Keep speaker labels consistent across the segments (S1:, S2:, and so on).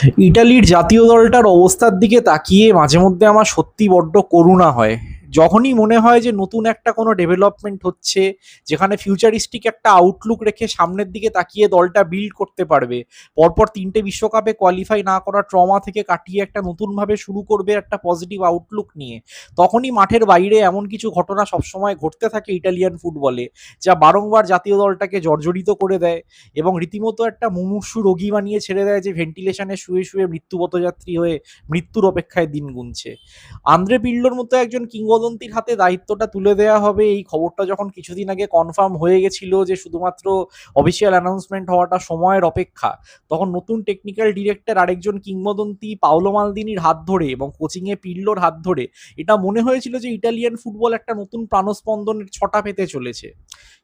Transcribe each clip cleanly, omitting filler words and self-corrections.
S1: ইটালির জাতীয় দলটার অবস্থার দিকে তাকিয়ে মাঝে মধ্যে আমার সত্যি বড্ড করুণা হয়। যখনই মনে হয় যে নতুন একটা কোনো ডেভেলপমেন্ট হচ্ছে, যেখানে ফিউচারিস্টিক একটা আউটলুক রেখে সামনের দিকে তাকিয়ে দলটা বিল্ড করতে পারবে, পরপর ৩টে বিশ্বকাপে কোয়ালিফাই না করা ট্রমা থেকে কাটিয়ে একটা নতুনভাবে শুরু করবে একটা পজিটিভ আউটলুক নিয়ে, তখনই মাঠের বাইরে এমন কিছু ঘটনা সবসময় ঘটতে থাকে ইটালিয়ান ফুটবলে, যা বারংবার জাতীয় দলটাকে জর্জরিত করে দেয় এবং রীতিমতো একটা মুমূর্ষু রোগী বানিয়ে ছেড়ে দেয় যে ভেন্টিলেশনে শুয়ে শুয়ে মৃত্যুপথযাত্রী হয়ে মৃত্যুর অপেক্ষায় দিন গুনছে। আন্দ্রে পির্লোর মতো একজন কিংবদন্তির হাতে দায়িত্বটা তুলে দেওয়া হবে, এই খবরটা যখন কিছুদিন আগে কনফার্ম হয়ে গেছিল যে শুধুমাত্র অফিসিয়াল অ্যানাউন্সমেন্ট হওয়াটা সময়ের অপেক্ষা, তখন নতুন টেকনিক্যাল ডিরেক্টর আরেকজন কিংবদন্তি পাওলো মালদিনির হাত ধরে এবং কোচিংয়ে পির্লোর হাত ধরে এটা মনে হয়েছিল যে ইটালিয়ান ফুটবল একটা নতুন প্রাণস্পন্দনের ছটা পেতে চলেছে।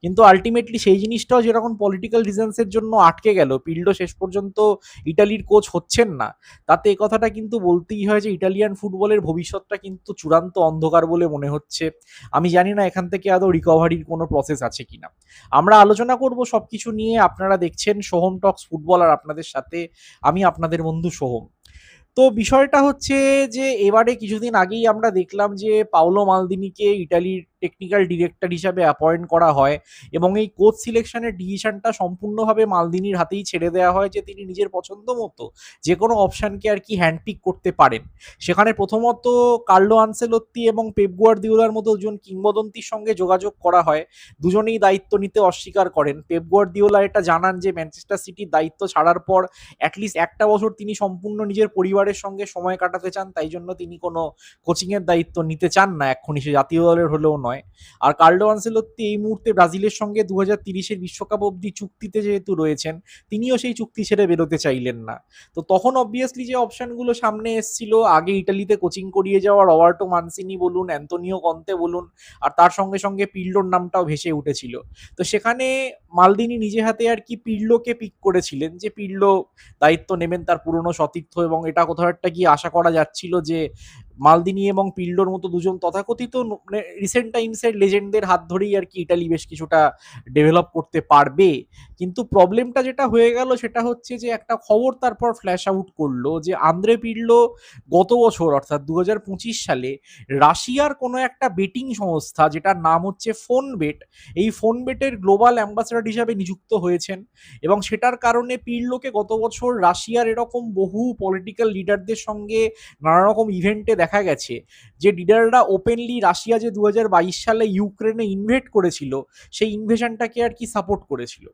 S1: কিন্তু আলটিমেটলি সেই জিনিসটাও যেরকম পলিটিক্যাল রিজনসের জন্য আটকে গেল, পিল্ডো শেষ পর্যন্ত ইটালির কোচ হচ্ছেন না, তাতে এ কথাটা কিন্তু বলতেই হয় যে ইটালিয়ান ফুটবলের ভবিষ্যৎটা কিন্তু চূড়ান্ত অন্ধকার বলে মনে হচ্ছে। আমি জানি না এখান থেকে আদৌ রিকভারির কোনো প্রসেস আছে কিনা। আমরা আলোচনা করব সবকিছু নিয়ে। আপনারা দেখছেন সোহম টক্স ফুটবল, আর আপনাদের সাথে আমি আপনাদের বন্ধু সোহম। তো বিষয়টা হচ্ছে যে এবারে কিছুদিন আগেই আমরা দেখলাম যে পাওলো মালদিনিকে ইটালির টেকনিক্যাল ডিরেক্টর হিসাবে অ্যাপয়েন্ট করা হয় এবং এই কোচ সিলেকশনের ডিসিশনটা সম্পূর্ণভাবে মালদিনির হাতেই ছেড়ে দেওয়া হয় যে তিনি নিজের পছন্দ মতো যে কোনো অপশনকে আর কি হ্যান্ডপিক করতে পারেন। সেখানে প্রথমত কার্লো আনসেলোত্তি এবং পেপ গুয়ার্দিওলার মতো দুজন কিংবদন্তির সঙ্গে যোগাযোগ করা হয়। দুজনেই দায়িত্ব নিতে অস্বীকার করেন। পেপ গুয়ার্দিওলা এটা জানান যে ম্যানচেস্টার সিটির দায়িত্ব ছাড়ার পর অ্যাটলিস্ট একটা বছর তিনি সম্পূর্ণ নিজের পরিবারের সঙ্গে সময় কাটাতে চান, তাই জন্য তিনি কোনো কোচিংয়ের দায়িত্ব নিতে চান না এক্ষুনি, সে জাতীয় দলের হলেও নয়। আর কার্লো আনসেলোত্তি এই মুহূর্তে ব্রাজিলের সঙ্গে ২০৩০-এর বিশ্বকাপ অবধি চুক্তিতে যেহেতু রয়েছেন, তিনিও সেই চুক্তি ছেড়ে বেরোতে চাইলেন না। তো তখন অবভিয়াসলি যে অপশনগুলো সামনে এসেছিল, আগে ইটালিতে কোচিং করিয়ে যাওয়া রবার্টো মানসিনি বলুন, অ্যান্তোনিও কন্তে বলুন, আর তার সঙ্গে সঙ্গে পির্লোর নামটাও ভেসে উঠেছিল। তো সেখানে মালদিনি নিজে হাতে আর কি পির্লোকে পিক করেছিলেন, যে পির্লো দায়িত্ব নেবেন তার পুরনো সতীর্থ, এবং এটা কোথাও একটা গিয়ে আশা করা যাচ্ছিল যে মালদিনি এবং পিল্ডোর মতো দুজন তথাকথিত মানে রিসেন্ট টাইমসের লেজেন্ডদের হাত ধরেই আর কি ইটালি বেশ কিছুটা ডেভেলপ করতে পারবে। কিন্তু প্রবলেমটা যেটা হয়ে গেল সেটা হচ্ছে যে একটা খবর তারপর ফ্ল্যাশ আউট করলো যে আন্দ্রে পির্লো গত বছর অর্থাৎ ২০২৫ সালে রাশিয়ার কোনো একটা বেটিং সংস্থা যেটার নাম হচ্ছে ফোন বেট, এই ফোন বেটের গ্লোবাল অ্যাম্বাসেডর হিসাবে নিযুক্ত হয়েছেন। এবং সেটার কারণে পির্লোকে গত বছর রাশিয়ার এরকম বহু পলিটিক্যাল লিডারদের সঙ্গে নানা রকম ইভেন্টে দেখা গেছে যে লিডাররা ওপেনলি রাশিয়া যে ২০২২ সালে ইউক্রেনে ইনভেট করেছিল সেই ইনভেশনটাকে আর কি সাপোর্ট করেছিল।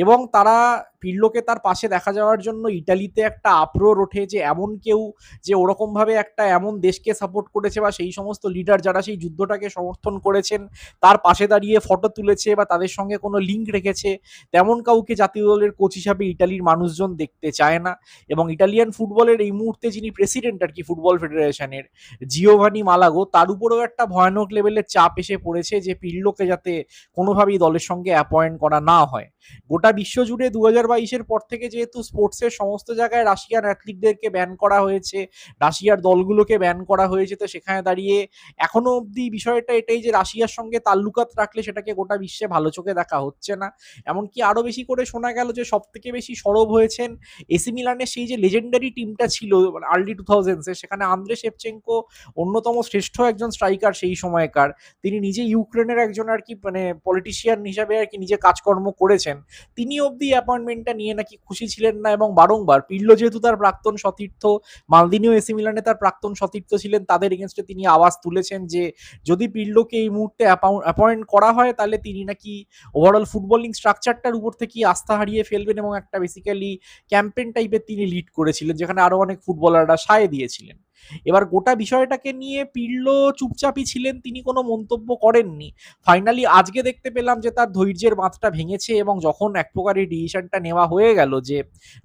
S1: এবং তারা পির্লোকে তার পাশে দেখা যাওয়ার জন্য ইটালিতে একটা আপ্রোর ওঠে যে এমন কেউ যে ওরকমভাবে একটা এমন দেশকে সাপোর্ট করেছে বা সেই সমস্ত লিডার যারা সেই যুদ্ধটাকে সমর্থন করেছেন তার পাশে দাঁড়িয়ে ফটো তুলেছে বা তাদের সঙ্গে কোনো লিঙ্ক রেখেছে, তেমন কাউকে জাতীয় দলের কোচ হিসাবে ইটালির মানুষজন দেখতে চায় না। এবং ইটালিয়ান ফুটবলের এই মুহূর্তে যিনি প্রেসিডেন্ট আর কি ফুটবল ফেডারেশনের, জিওভানি মালাগো, তার উপরেও একটা ভয়ানক লেভেলের চাপ এসে পড়েছে যে পির্লোকে যাতে কোনোভাবেই দলের সঙ্গে অ্যাপয়েন্ট করা না হয়। গোটা বিশ্বজুড়ে ২০২২-এর পর থেকে যেহেতু স্পোর্টসের সমস্ত জায়গায় রাশিয়ান অ্যাথলিটদেরকে ব্যান করা হয়েছে, রাশিয়ার দলগুলোকে ব্যান করা হয়েছে, তো সেখানে দাঁড়িয়ে এখনো অবধি বিষয়টা এটাই যে রাশিয়ার সঙ্গে তাল্লুকাত রাখলে সেটাকে গোটা বিশ্বে ভালো চোখে দেখা হচ্ছে না। এমনকি আরো বেশি করে শোনা গেল যে সব থেকে বেশি সরব হয়েছেন এসি মিলানের সেই যে লেজেন্ডারি টিমটা ছিল মানে আর্লি 2000s-এ, সেখানে আন্দ্রে শেভচেঙ্কো অন্যতম শ্রেষ্ঠ একজন স্ট্রাইকার সেই সময়কার, তিনি নিজে ইউক্রেনের একজন আর কি মানে পলিটিশিয়ান হিসাবে আর কি নিজে কাজকর্ম করেছেন, তিনি অবধি অ্যাপয়েন্টমেন্টটা নিয়ে নাকি খুশি ছিলেন না। এবং বারংবার পির্লো যেহেতু তার প্রাক্তন সতীর্থ, মালদিনিও এসি মিলানে তার প্রাক্তন সতীর্থ ছিলেন, তাদের এগেনস্টে তিনি আওয়াজ তুলেছেন যে যদি পির্লোকে এই মুহূর্তে অ্যাপয়েন্ট করা হয় তাহলে তিনি নাকি ওভারঅল ফুটবলিং স্ট্রাকচারটার উপর থেকে আস্থা হারিয়ে ফেলবেন, এবং একটা বেসিক্যালি ক্যাম্পেইন টাইপের তিনি লিড করেছিলেন যেখানে আরো অনেক ফুটবলাররা সায় দিয়েছিলেন। এবার গোটা বিষয়টাকে নিয়ে পির্লো চুপচাপই ছিলেন, তিনি কোনো মন্তব্য করেননি। ফাইনালি আজকে দেখতে পেলাম যে তার ধৈর্যের বাঁধটা ভেঙেছে, এবং যখন এক প্রকার এই ডিসিশনটা নেওয়া হয়ে গেল যে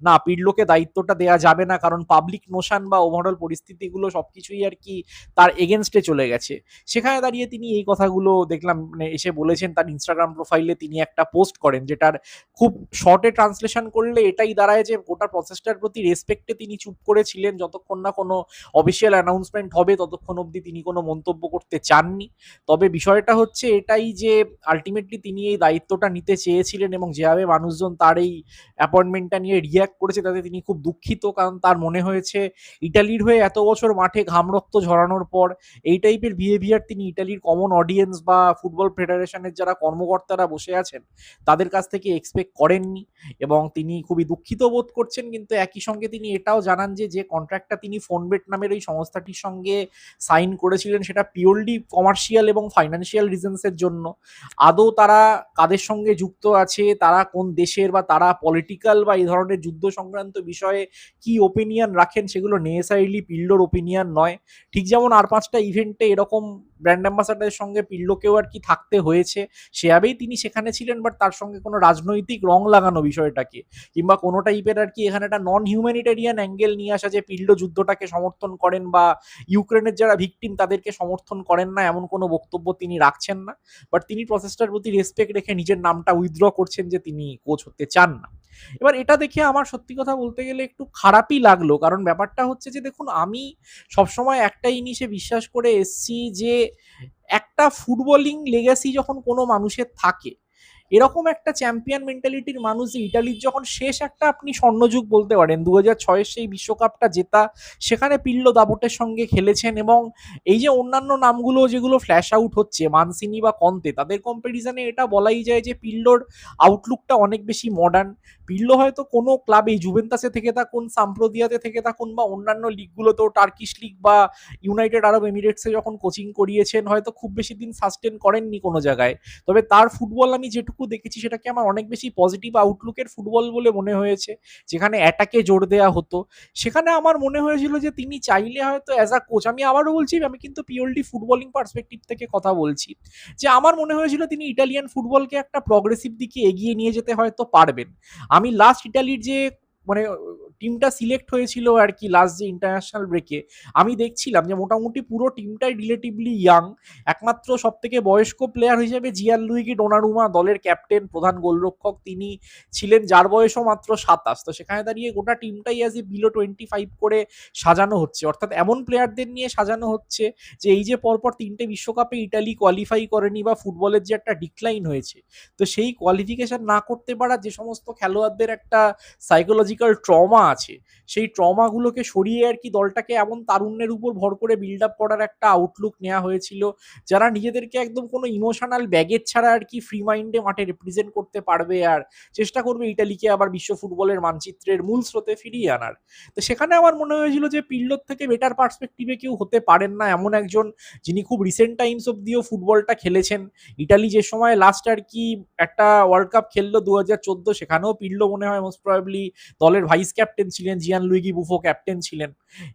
S1: না, পির্লোকে দায়িত্বটা দেওয়া যাবে না, কারণ পাবলিক নোশন বা ওভারঅল পরিস্থিতিগুলো সবকিছুই আর কি তার এগেনস্টে চলে গেছে, সেখানে দাঁড়িয়ে তিনি এই কথাগুলো দেখলাম মানে এসে বলেছেন। তার ইনস্টাগ্রাম প্রোফাইলে তিনি একটা পোস্ট করেন যেটার খুব শর্টে ট্রান্সলেশন করলে এটাই দাঁড়ায় যে গোটা প্রসেসটার প্রতি রেসপেক্টে তিনি চুপ করেছিলেন যতক্ষণ না কোনো অফিসিয়াল অ্যানাউন্সমেন্ট হবে ততক্ষণ অবধি তিনি কোনো মন্তব্য করতে চাননি। তবে বিষয়টা হচ্ছে এটাই যে আল্টিমেটলি তিনি এই দায়িত্বটা নিতে চেয়েছিলেন এবং যেভাবে মানুষজন তার এই অ্যাপয়েন্টমেন্টটা নিয়ে রিঅ্যাক্ট করেছে তাতে তিনি খুব দুঃখিত, কারণ তার মনে হয়েছে ইটালির হয়ে এত বছর মাঠে ঘাম রক্ত ঝরানোর পর এই টাইপের বিহেভিয়ার তিনি ইটালির কমন অডিয়েন্স বা ফুটবল ফেডারেশনের যারা কর্মকর্তারা বসে আছেন তাদের কাছ থেকে এক্সপেক্ট করেননি এবং তিনি খুবই দুঃখিত বোধ করছেন। কিন্তু একই সঙ্গে তিনি এটাও জানান যে যে কন্ট্রাক্টটা তিনি ফোনবেট নামের ওই সংস্থাটির সঙ্গে সাইন করেছিলেন সেটা পিওরলি কমার্শিয়াল এবং ফাইন্যান্সিয়াল রিজনসের জন্য। আদৌ তারা কাদের সঙ্গে যুক্ত আছে, তারা কোন দেশের বা তারা পলিটিক্যাল বা এই ধরনের যুদ্ধ সংক্রান্ত বিষয়ে কি ওপিনিয়ন রাখেন সেগুলো নেসেসারিলি পিল্লোর ওপিনিয়ন নয়। ঠিক যেমন আর 5টা ইভেন্টে এরকম ব্র্যান্ড অ্যাম্বাসাডারের সঙ্গে পিল্লোকেও আর কি থাকতে হয়েছে, সেভাবেই তিনি সেখানে ছিলেন, বাট তার সঙ্গে কোনো রাজনৈতিক রং লাগানো বিষয়টাকে কিংবা কোনো টাইপের আর কি এখানে একটা নন হিউম্যানিটেরিয়ান অ্যাঙ্গেল নিয়ে আসা যে পিল্লো যুদ্ধটাকে সমর্থন করেন বা ইউক্রেনের যারা ভিকটিম তাদেরকে সমর্থন করেন না এমন কোনো বক্তব্য তিনি রাখছেন না। বাট তিনি প্রসেসটার প্রতি রেসপেক্ট রেখে নিজের নামটা উইথড্র করছেন যে তিনি কোচ হতে চান না। এবার এটা দেখে আমার সত্যি কথা বলতে গেলে একটু খারাপই লাগলো, কারণ ব্যাপারটা হচ্ছে যে দেখুন আমি সবসময় একটা জিনিসে বিশ্বাস করে এসছি যে একটা ফুটবলিং লেগাসি যখন কোনো মানুষের থাকে, এরকম একটা চ্যাম্পিয়ন মেন্টালিটির মানুষ যে ইটালির যখন শেষ একটা আপনি স্বর্ণযুগ বলতে পারেন 2006-এর সেই বিশ্বকাপটা জেতা, সেখানে পিল্লো দাপটের সঙ্গে খেলেছেন এবং এই যে অন্যান্য নামগুলো যেগুলো ফ্ল্যাশ আউট হচ্ছে মানসিনি বা কন্তে তাদের কম্পারিজনে এটা বলাই যায় যে পিল্লোর আউটলুকটা অনেক বেশি মডার্ন। পিল্লো হয়তো কোনো ক্লাবে জুভেন্টাসে থেকে থাকুন, সাম্প্রদিয়াতে থেকে থাকুন বা অন্যান্য লিগগুলোতেও টার্কিশ লিগ বা ইউনাইটেড আরব এমিরেটসে যখন কোচিং করিয়েছেন হয়তো খুব বেশি দিন সাস্টেন করেননি কোনো জায়গায়। তবে তার ফুটবল আমি যেটুকু দেখেছি সেটাকে আমার অনেক বেশি পজিটিভ আউটলুকের ফুটবল বলে মনে হয়েছে, যেখানে অ্যাটাকে জোর দেওয়া হতো। সেখানে আমার মনে হয়েছিল যে তিনি চাইলে হয়তো অ্যাজ আ কোচ, আমি আবারও বলছি আমি কিন্তু পিওরলি ফুটবলিং পার্সপেক্টিভ থেকে কথা বলছি, যে আমার মনে হয়েছিল তিনি ইটালিয়ান ফুটবলকে একটা প্রগ্রেসিভ দিকে এগিয়ে নিয়ে যেতে হয়তো পারবেন। আমি লাস্ট ইটালির যে মানে টিমটা সিলেক্ট হয়েছিল আর কি লাস্ট যে ইন্টারন্যাশনাল ব্রেকে, আমি দেখছিলাম যে মোটামুটি পুরো টিমটাই রিলেটিভলি ইয়াং। একমাত্র সব থেকে বয়স্ক প্লেয়ার হিসেবে জিয়ান লুইগি ডোনারুমা দলের ক্যাপ্টেন প্রধান গোলরক্ষক তিনি ছিলেন, যার বয়সও মাত্র 27। তো সেখানে দাঁড়িয়ে গোটা টিমটাই অ্যাজ এ বিলো 25 করে সাজানো হচ্ছে, অর্থাৎ এমন প্লেয়ারদের নিয়ে সাজানো হচ্ছে যে এই যে পরপর 3টে বিশ্বকাপে ইটালি কোয়ালিফাই করেনি বা ফুটবলের যে একটা ডিক্লাইন হয়েছে, তো সেই কোয়ালিফিকেশন না করতে পারা যে সমস্ত খেলোয়াড়দের একটা সাইকোলজিক্যাল ট্রমা আছে, সেই ট্রমাগুলোকে সরিয়ে আর কি দলটাকে এমন তারুণ্যের উপর ভর করে বিল্ড আপ করার একটা আউটলুক নেওয়া হয়েছিল যারা নিজেদেরকে একদম কোনো ইমোশনাল ব্যাগেজ ছাড়া আর কি ফ্রি মাইন্ডে মাঠে রিপ্রেজেন্ট করতে পারবে আর চেষ্টা করবে ইটালিকে আবার বিশ্ব ফুটবলের মানচিত্রের মূল স্রোতে ফিরিয়ে আনার। তো সেখানে আমার মনে হয়েছিল যে পিল্লোর থেকে বেটার পার্সপেক্টিভে কেউ হতে পারেন না এমন একজন, যিনি খুব রিসেন্ট টাইমস অব্দিও ফুটবলটা খেলেছেন। ইটালি যে সময় লাস্ট আর কি একটা ওয়ার্ল্ড কাপ খেললো 2014, সেখানেও পিল্লো মনে হয় মোস্ট প্রবাবলি দলের ভাইস ক্যাপ্টেন ছিলেন, জিয়ান লুইগি বুফো ক্যাপ্টেন ছিলেন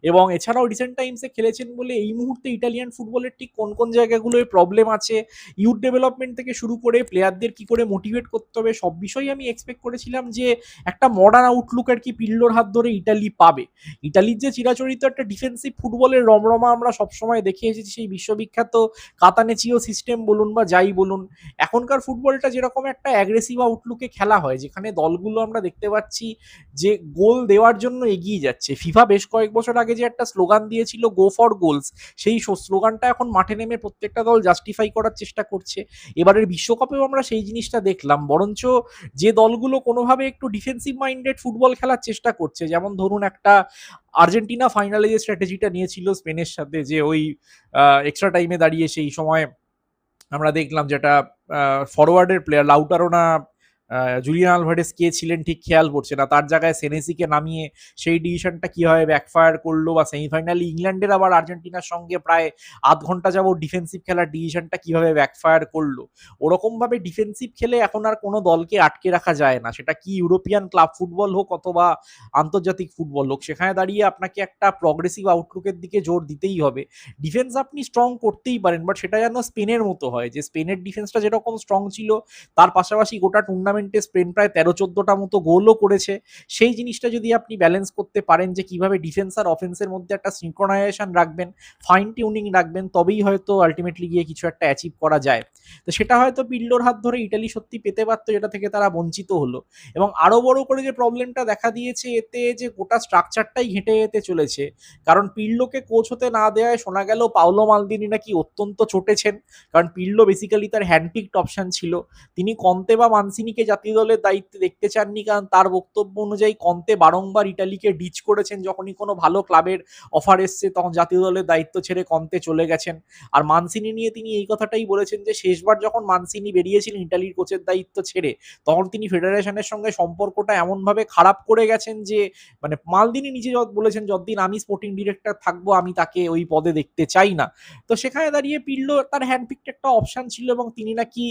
S1: এবং এছাড়াও রিসেন্ট টাইমসে খেলেছেন বলে এই মুহূর্তে ইটালিয়ান ফুটবলের ঠিক কোন কোন জায়গাগুলোয় প্রবলেম আছে, ইউথ ডেভেলপমেন্ট থেকে শুরু করে প্লেয়ারদের কি করে মোটিভেট করতে হবে সব বিষয়ই আমি এক্সপেক্ট করেছিলাম যে একটা মডার্ন আউটলুক আর কি পিল্লোর হাত ধরে ইটালি পাবে। ইটালির যে চিরাচরিত একটা ডিফেন্সিভ ফুটবলের রমরমা আমরা সবসময় দেখে এসেছি, সেই বিশ্ববিখ্যাত কাতানেচিও সিস্টেম বলুন বা যাই বলুন, এখনকার ফুটবলটা যেরকম একটা অ্যাগ্রেসিভ আউটলুকে খেলা হয় যেখানে দলগুলো আমরা দেখতে পাচ্ছি যে গোল দেওয়ার জন্য এগিয়ে যাচ্ছে। ফিফা বেশ কয়েক বছর আগে যে একটা স্লোগান দিয়েছিল গো ফর গোলস, সেই স্লোগানটা এখন মাঠে নেমে প্রত্যেকটা দল জাস্টিফাই করার চেষ্টা করছে। এবারের বিশ্বকাপেও আমরা সেই জিনিসটা দেখলাম, বরঞ্চ যে দলগুলো কোনোভাবে একটু ডিফেন্সিভ মাইন্ডেড ফুটবল খেলার চেষ্টা করছে, যেমন ধরুন একটা আর্জেন্টিনা ফাইনালে যে স্ট্র্যাটেজিটা নিয়েছিল স্পেনের সাথে, যে ওই এক্সট্রা টাইমে দাঁড়িয়ে সেই সময় আমরা দেখলাম যেটা ফরওয়ার্ডের প্লেয়ার লাউটারো না জুলিয়ান আলভারেজ কে ছিলেন ঠিক খেয়াল পড়ছে না, তার জায়গায় সেনেসিকে নামিয়ে সেই ডিসিশনটা কিভাবে ব্যাকফায়ার করলো, বা সেমিফাইনালে ইংল্যান্ডের আবার আর্জেন্টিনার সঙ্গে প্রায় আধ ঘন্টা যাবত ডিফেন্সিভ খেলার ডিসিশনটা কিভাবে ব্যাকফায়ার করলো। ওরকমভাবে ডিফেন্সিভ খেলে এখন আর কোনো দলকে আটকে রাখা যায় না, সেটা কি ইউরোপিয়ান ক্লাব ফুটবল হোক অথবা আন্তর্জাতিক ফুটবল হোক। সেখানে দাঁড়িয়ে আপনাকে একটা প্রগ্রেসিভ আউটলুকের দিকে জোর দিতেই হবে। ডিফেন্স আপনি স্ট্রং করতেই পারেন, বাট সেটা যেন স্পেনের মতো হয়, যে স্পেনের ডিফেন্সটা যেরকম স্ট্রং ছিল তার পাশাপাশি গোটা টুর্নামেন্ট টুর্নামেন্টে স্পেন প্রায় 13-14টা মতো গোলও করেছে। সেই জিনিসটা যদি আপনি ব্যালেন্স করতে পারেন যে কিভাবে ডিফেন্স আর অফেন্সের মধ্যে একটা সিনক্রোনাইজেশন রাখবেন, ফাইন টিউনিং রাখবেন, তবেই হয়তো আল্টিমেটলি গিয়ে কিছু একটা অ্যাচিভ করা যায়। তো সেটা হয়তো পিল্লোর হাত ধরে ইটালি সত্যি পেতে পারতো, যেটা থেকে তারা বঞ্চিত হলো। এবং আরো বড় করে যে প্রবলেমটা দেখা দিয়েছে এতে, যে গোটা স্ট্রাকচারটাই ঘেঁটে যেতে চলেছে। কারণ পির্লোকে কোচ হতে না দেওয়ায় শোনা গেল পাওলো মালদিনি নাকি অত্যন্ত চটেছেন। কারণ পির্লো বেসিক্যালি তার হ্যান্ডপিকড অপশন ছিল। তিনি কন্তে বা মানসিনিকে জাতীয় দলের দায়িত্বে দেখতে চাননি, কারণ তার বক্তব্য অনুযায়ী কন্তে বারংবার ইটালিকে ডিচ করেছেন। যখনই কোনো ভালো ক্লাবের অফার এসছে তখন জাতীয় দলের দায়িত্ব ছেড়ে কন্তে চলে গেছেন। আর মানসিনি নিয়ে তিনি এই কথাটাই বলেছেন যে শেষবার যখন মানসিনি বেরিয়েছিলেন ইটালির কোচের দায়িত্ব ছেড়ে, তখন তিনি ফেডারেশনের সঙ্গে সম্পর্কটা এমনভাবে খারাপ করে গেছেন যে, মানে মালদিনি নিজে বলেছেন যতদিন আমি স্পোর্টিং ডিরেক্টর থাকবো আমি তাকে ওই পদে দেখতে চাই না। তো সেখানে দাঁড়িয়ে পির্লো তার হ্যান্ডপিকড একটা অপশন ছিল এবং তিনি নাকি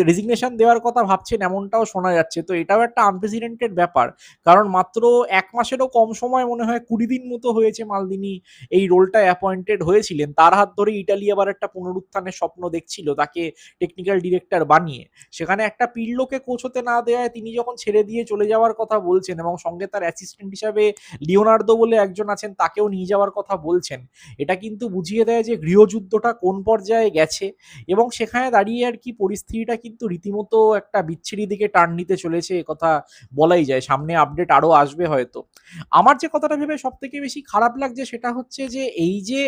S1: রেজিগনেশন দেওয়ার কথা ভাবছেন এমনটাও শোনা যাচ্ছে। তো এটাও একটা আনপ্রেসিডেন্টেড ব্যাপার। কারণ মাত্র ১ মাসেরও কম সময়, মনে হয় ২০ দিন মতো হয়েছে মালদিনি এই রোলটায় অ্যাপয়েন্টেড হয়েছিলেন। তার হাত ধরে ইটালি আবার একটা পুনরুত্থানের স্বপ্ন দেখছিল তাকে টেকনিক্যাল ডিরেক্টর বানিয়ে। সেখানে একটা পির্লোকে কোচ হতে না দেওয়ায় তিনি যখন ছেড়ে দিয়ে চলে যাওয়ার কথা বলছেন এবং সঙ্গে তার অ্যাসিস্ট্যান্ট হিসাবে লিওনার্দো বলে একজন আছেন তাকেও নিয়ে যাওয়ার কথা বলছেন, এটা কিন্তু বুঝিয়ে দেয় যে গৃহযুদ্ধটা কোন পর্যায়ে গেছে। এবং সেখানে দাঁড়িয়ে আর কি পরিস্থিতিটা কিন্তু রীতিমতো একটা বিচ্ছিরি দিকে টার্ন নিতে চলেছে, কথা বলাই যায়। সামনে আপডেট আরো আসবে হয়তো। আমার যে কথাটা ভেবে সব থেকে বেশি খারাপ লাগছে সেটা হচ্ছে যে এই যে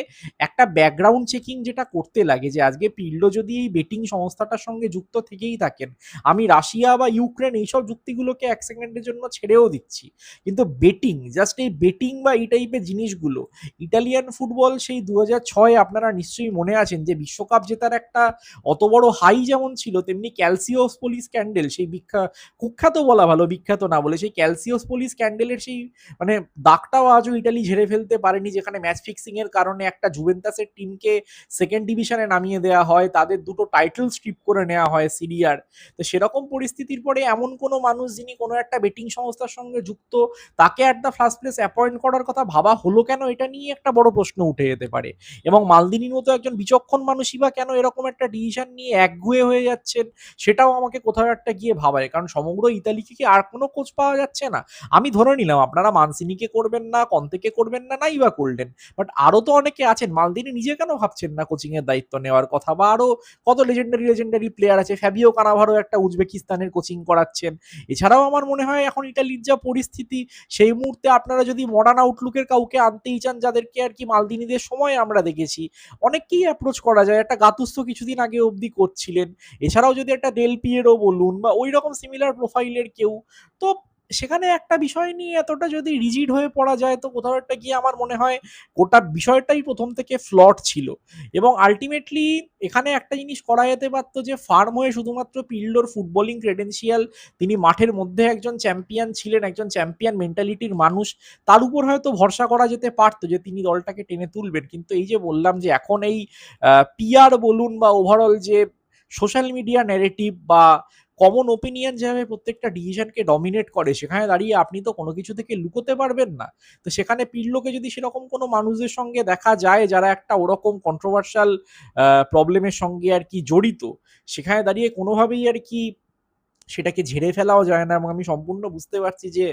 S1: একটা ব্যাকগ্রাউন্ড চেকিং যেটা করতে লাগে, যে আজকে পির্লো যদি এই বেটিং সংস্থাটার সঙ্গে যুক্ত থেকেই থাকেন, আমি রাশিয়া বা ইউক্রেন এইসব যুক্তিগুলোকে ১ সেকেন্ডের জন্য ছেড়েও দিচ্ছি, কিন্তু বেটিং, জাস্ট এই বেটিং বা এই টাইপের জিনিসগুলো, ইটালিয়ান ফুটবল সেই ২০০৬ আপনারা নিশ্চয়ই মনে আছেন যে বিশ্বকাপ জেতার একটা অত বড় হাই যেমন ছিল, তেমনি ক্যালসিওসপোলি স্ক্যান্ডেল, সেই কুখ্যাত বলা ভালো, বিখ্যাত না বলে, সেই ক্যালসিওসপোলি স্ক্যান্ডেলের সেই মানে দাগটাও আজও ইটালি ঝেড়ে ফেলতে পারেনি, যেখানে ম্যাচ ফিক্সিং এর কারণে একটা জুভেন্টাসের টিমকে সেকেন্ড ডিভিশনে নামিয়ে দেওয়া হয়, তাদের দুটো টাইটেল স্ট্রিপ করে নেওয়া হয় সিরিয়ার। তো সেরকম পরিস্থিতির পরে এমন কোনো মানুষ যিনি কোনো একটা বেটিং সংস্থার সঙ্গে যুক্ত, তাকে at the first place appoint করার কথা ভাবা হলো কেন, এটা নিয়ে একটা বড় প্রশ্ন উঠে যেতে পারে। এবং মালদিনির মতো একজন বিচক্ষণ মানুষই বা কেন এরকম একটা ডিসিশন নিয়ে একগুঁয়ে হয়ে যাচ্ছেন, সেটাও আমাকে কোথাও একটা গিয়ে ভাবায়। কারণ সমগ্র ইতালিকে কি আর কোনো কোচ পাওয়া যাচ্ছে না? আমি ধরে নিলাম আপনারা মানসিনিকে করবেন না, কন্তেকে করবেন না, নাই বা করলেন, বাট আরো তো অনেকে আছেন। মালদিনি নিজে কেন ভাবছেন না কোচিং এর দায়িত্ব নেওয়ার কথা? বা আরো কত লেজেন্ডারি প্লেয়ার আছে, ফ্যাবিও কানাভারো একটা উজবেকিস্তানের কোচিং করাচ্ছেন। এছাড়াও আমার মনে হয় এখন ইটালির যা পরিস্থিতি, সেই মুহূর্তে আপনারা যদি মডার্ন আউটলুকের কাউকে আনতেই চান, যাদেরকে আর কি মালদিনিদের সময় আমরা দেখেছি, অনেককেই অ্যাপ্রোচ করা যায়। একটা গাতুস্তো কিছুদিন আগে অবধি করছিলেন। এছাড়াও যদি একটা ডেল পিয়েরো বলুন বা ওই রকম সিমিলার প্রোফাইলের কেউ, তো সেখানে একটা বিষয় নিয়ে এতটা যদি রিজিড হয়ে পড়া যায়, তো কোথাও একটা গিয়ে আমার মনে হয় গোটা বিষয়টাই প্রথম থেকে ফ্লট ছিল। এবং আলটিমেটলি এখানে একটা জিনিস করা যেতে পারতো, যে ফার্ম হয়ে শুধুমাত্র পির্লোর ফুটবলিং ক্রেডেন্সিয়াল, তিনি মাঠের মধ্যে একজন চ্যাম্পিয়ন ছিলেন, একজন চ্যাম্পিয়ন মেন্টালিটির মানুষ, তার উপর হয়তো ভরসা করা যেতে পারতো যে তিনি দলটাকে টেনে তুলবেন। কিন্তু এই যে বললাম যে এখন এই পিআর বলুন বা ওভারঅল যে সোশ্যাল মিডিয়া ন্যারেটিভ বা কমন ওপিনিয়ন যেভাবে প্রত্যেকটা ডিসিশনকে ডমিনেট করে, সেখানে দাঁড়িয়ে আপনি তো কোনো কিছু থেকে লুকোতে পারবেন না। তো সেখানে পির্লোকে যদি সেরকম কোনো মানুষদের সঙ্গে দেখা যায় যারা একটা ওরকম কন্ট্রোভার্সাল প্রবলেমের সঙ্গে আর কি জড়িত, সেখানে দাঁড়িয়ে কোনোভাবেই আর কি সেটাকে ঝেড়ে ফেলাও যায় না। এবং আমি সম্পূর্ণ বুঝতে পারছি যে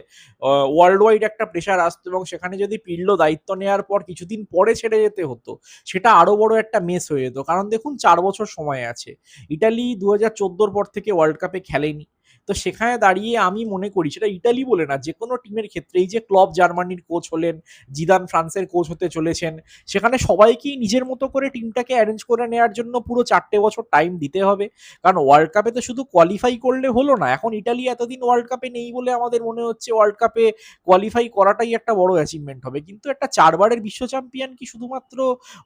S1: ওয়ার্ল্ড ওয়াইড একটা প্রেশার আসতো, এবং সেখানে যদি পির্লো দায়িত্ব নেওয়ার পর কিছুদিন পরে ছেড়ে যেতে হতো, সেটা আরো বড় একটা মেস হয়ে যেত। কারণ দেখুন ৪ বছর সময় আছে। ইটালি ২০১৪ পর থেকে ওয়ার্ল্ড কাপে খেলেনি। তো সেখানে দাঁড়িয়ে আমি মনে করি, সেটা ইটালি বলে না, যে কোনো টিমের ক্ষেত্রে, এই যে ক্লব জার্মানির কোচ হলেন, জিদান ফ্রান্সের কোচ হতে চলেছেন, সেখানে সবাইকেই নিজের মতো করে টিমটাকে অ্যারেঞ্জ করে নেওয়ার জন্য পুরো ৪টে বছর টাইম দিতে হবে। কারণ ওয়ার্ল্ড কাপে তো শুধু কোয়ালিফাই করলে হলো না। এখন ইটালি এতদিন ওয়ার্ল্ড কাপে নেই বলে আমাদের মনে হচ্ছে ওয়ার্ল্ড কাপে কোয়ালিফাই করাটাই একটা বড় অ্যাচিভমেন্ট হবে, কিন্তু একটা ৪ বারের বিশ্ব চ্যাম্পিয়ন কি শুধুমাত্র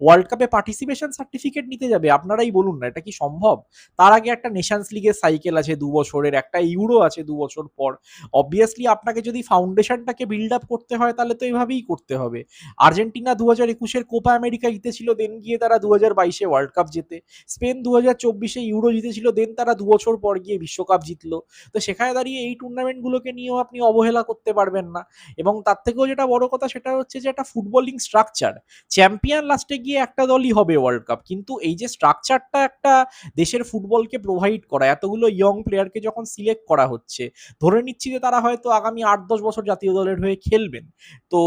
S1: ওয়ার্ল্ড কাপে পার্টিসিপেশন সার্টিফিকেট নিতে যাবে? আপনারাই বলুন না, এটা কি সম্ভব? তার আগে একটা নেশনস লিগের সাইকেল আছে ২ বছরের, একটা ইউরো আছে ২ বছর পর। অবভিয়াসলি আপনাকে যদি ফাউন্ডেশনটাকে বিল্ড আপ করতে হয়, তাহলে তো এইভাবেই করতে হবে। আর্জেন্টিনা ২০২১-এর কোপা আমেরিকা জিতেছিল, দেন গিয়ে তারা ২০২২-এ ওয়ার্ল্ড কাপ জেতে। স্পেন ২০২৪-এ ইউরো জিতেছিল, দেন তারা ২ বছর পর গিয়ে বিশ্বকাপ জিতলো। তো সেখানে দাঁড়িয়ে এই টুর্নামেন্টগুলোকে নিয়েও আপনি অবহেলা করতে পারবেন না। এবং তার থেকেও যেটা বড় কথা, সেটা হচ্ছে যে একটা ফুটবলিং স্ট্রাকচার, চ্যাম্পিয়ন লাস্টে গিয়ে একটা দলই হবে ওয়ার্ল্ড কাপ, কিন্তু এই যে স্ট্রাকচারটা একটা দেশের ফুটবলকে প্রোভাইড করা, এতগুলো ইয়ং প্লেয়ারকে যখন সিলেক্ট এক্সপেক্ট করা হচ্ছে। ধরে নিচ্ছি যে তারা হয়তো আগামী ৮-১০ বছর জাতীয় দলের হয়ে খেলবেন। তো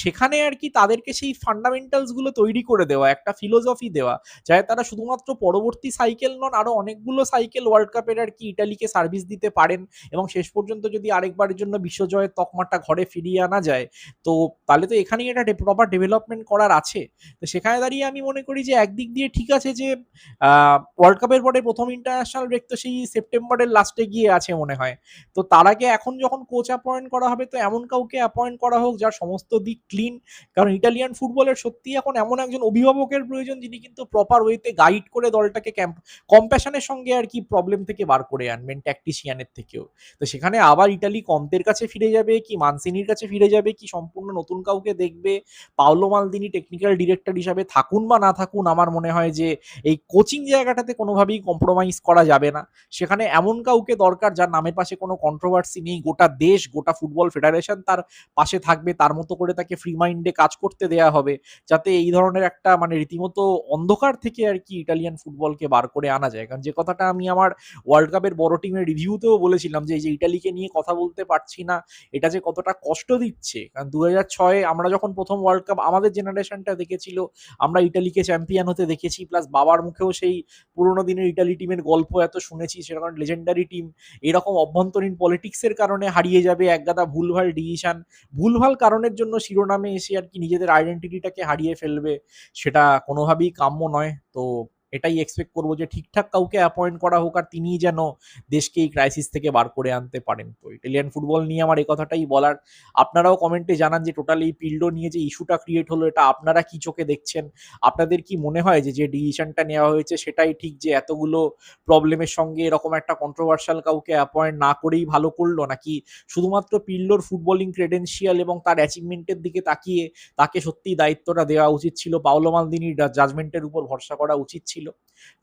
S1: সেখানে আরকি তাদেরকে সেই ফান্ডামেন্টালস গুলো তৈরি করে দেওয়া, একটা ফিলোসফি দেওয়া, যাতে তারা শুধুমাত্র পরবর্তী সাইকেল নন, আরো অনেকগুলো সাইকেল ওয়ার্ল্ড কাপের আরকি ইটালিকে সার্ভিস দিতে পারেন এবং শেষ পর্যন্ত যদি আরেকবারের জন্য বিশ্বজয়ের তকমাটা ঘরে ফিরিয়ে আনা যায়, তো তাহলে তো এখানেই একটা প্রপার ডেভেলপমেন্ট করার আছে। তো সেখানে দাঁড়িয়ে আমি মনে করি যে একদিক দিয়ে ঠিক আছে যে ওয়ার্ল্ড কাপের পরে ১ম ইন্টারন্যাশনাল ব্রেক তো সেই সেপ্টেম্বরের লাস্টে গিয়ে আছে মনে হয়। তো তার আগে এখন যখন কোচ অ্যাপয়েন্ট করা হবে, তো এমন কাউকে অ্যাপয়েন্ট করা হোক যার সমস্ত দিক ক্লিন। কারণ ইটালিয়ান ফুটবলের সত্যিই এখন এমন একজন অভিভাবকের প্রয়োজন যিনি কিন্তু প্রপার ওয়েতে গাইড করে দলটাকে কম্প্যাশনের সঙ্গে আরকি প্রবলেম থেকে বার করে আনবেন ট্যাকটিশিয়ানের থেকেও। তো সেখানে আবার ইটালি কন্তের কাছে ফিরে যাবে কি মানসিনির কাছে ফিরে যাবে কি সম্পূর্ণ নতুন কাউকে দেখবে? পাওলো মালদিনি টেকনিক্যাল ডিরেক্টর হিসাবে থাকুন বা না থাকুন, আমার মনে হয় যে এই কোচিং জায়গাটাতে কোনোভাবেই কম্প্রোমাইজ করা যাবে না। সেখানে এমন কাউকে দরকার যার নামের পাশে কোনো কন্ট্রোভার্সি নেই। গোটা দেশ, গোটা ফুটবল ফেডারেশন তার পাশে থাকবে। তার মতো করে তাকে ফ্রি মাইন্ডে কাজ করতে দেয়া হবে। যাতে এই ধরনের একটা মানে রীতিমতো অন্ধকার থেকে আরকি ইটালিয়ান ফুটবলকে বার করে আনা যায়। কারণ যে কথাটা আমি আমার ওয়ার্ল্ড কাপের বড় টিমের রিভিউতেও বলেছিলাম যে, এই যে ইটালিকে নিয়ে কথা বলতে পারছি না, এটা যে কতটা কষ্ট দিচ্ছে। কারণ ২০০৬ আমরা যখন ১ম ওয়ার্ল্ড কাপ আমাদের জেনারেশনটা দেখেছিল, আমরা ইটালিকে চ্যাম্পিয়ন হতে দেখেছি। প্লাস বাবার মুখেও সেই পুরোনো দিনের ইটালি টিমের গল্প এত শুনেছি। সেরকম লেজেন্ডারি টিম এরকম অভ্যন্তরীণ পলিটিক্সের কারণে হারিয়ে যাবে, একগাদা ভুলভাল ডিসিশন, ভুলভাল কারণের জন্য শিরোনামে এসে আরকি নিজেদের আইডেন্টিটিটাকে হারিয়ে ফেলবে। সেটা কোনোভাবেই কাম্য নয়। তো এটাই এক্সপেক্ট করব যে ঠিকঠাক কাউকে অ্যাপয়েন্ট করা হোক আর তিনিই যেন দেশকে এই ক্রাইসিস থেকে বার করে আনতে পারেন। তো ইটালিয়ান ফুটবল নিয়ে আমার এই কথাটাই বলার। আপনারাও কমেন্টে জানান যে টোটাল এই পিল্ডো নিয়ে যে ইস্যুটা ক্রিয়েট হলো, এটা আপনারা কি চোখে দেখছেন? আপনাদের কি মনে হয় যে ডিসিশনটা নেওয়া হয়েছে সেটাই ঠিক, যে এতগুলো প্রবলেমের সঙ্গে এরকম একটা কন্ট্রোভার্সিয়াল কাউকে অ্যাপয়েন্ট না করেই ভালো করলো? নাকি শুধুমাত্র পিল্লোর ফুটবলিং ক্রেডেনশিয়াল এবং তার অ্যাচিভমেন্টের দিকে তাকিয়ে তাকে সত্যিই দায়িত্বটা দেওয়া উচিত ছিল, পাওলো মালদিনির জাজমেন্টের উপর ভরসা করা উচিত ছিল?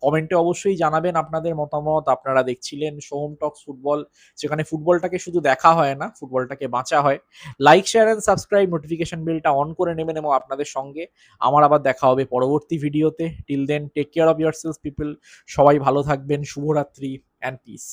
S1: কমেন্টে অবশ্যই জানাবেন আপনাদের মতামত। আপনারা দেখছিলেন সোহম টক্স ফুটবল, যেখানে ফুটবলটাকে শুধু দেখা হয় না, ফুটবলটাকে বাঁচা হয়। Like, share and subscribe, notification বেলটা অন করে নেবেন এবং আপনাদের সঙ্গে আমার আবার দেখা হবে পরবর্তী ভিডিওতে। Till then take care of yourself people. সবাই ভালো থাকবেন। শুভরাত্রি অ্যান্ড পিস।